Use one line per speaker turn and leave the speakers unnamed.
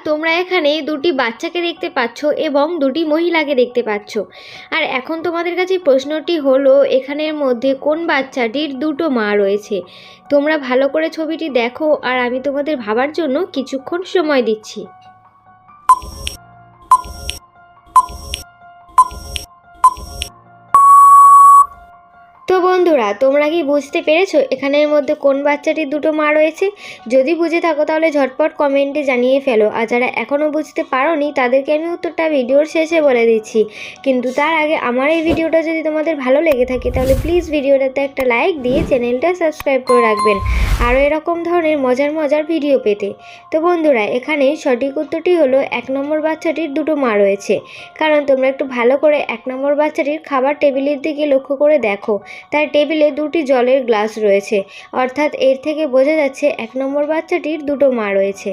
তোমরা এখানে দুটি বাচ্চাকে দেখতে পাচ্ছ এবং দুটি মহিলাকে দেখতে পাচ্ছ। আর এখন তোমাদের কাছে প্রশ্নটি হলো এখানের মধ্যে কোন বাচ্চাটির দুটো মা রয়েছে। তোমরা ভালো করে ছবিটি দেখো আর আমি তোমাদের ভাবার জন্য কিছুক্ষণ সময় দিচ্ছি। তো বন্ধুরা, তোমরা কি বুঝতে পেরেছো এখানের মধ্যে কোন বাচ্চাটির দুটো মা রয়েছে? যদি বুঝে থাকো তাহলে ঝটপট কমেন্টে জানিয়ে ফেলো। আর যারা এখনও বুঝতে পারোনি তাদেরকে আমি উত্তরটা ভিডিওর শেষে বলে দিচ্ছি। কিন্তু তার আগে আমার এই ভিডিওটা যদি তোমাদের ভালো লেগে থাকে তাহলে প্লিজ ভিডিওটাতে একটা লাইক দিয়ে চ্যানেলটা সাবস্ক্রাইব করে রাখবেন আরও এরকম ধরনের মজার ভিডিও পেতে। তো বন্ধুরা, এখানে সঠিক উত্তরটি হলো 1 নম্বর বাচ্চাটির দুটো মা রয়েছে। কারণ তোমরা একটু ভালো করে 1 নম্বর বাচ্চাটির খাবার টেবিলের দিকে লক্ষ্য করে দেখো, তার টেবিলে দুটি জলের গ্লাস রয়েছে, অর্থাৎ এর থেকে বোঝা যাচ্ছে 1 নম্বর বাচ্চাটির দুটো মা রয়েছে।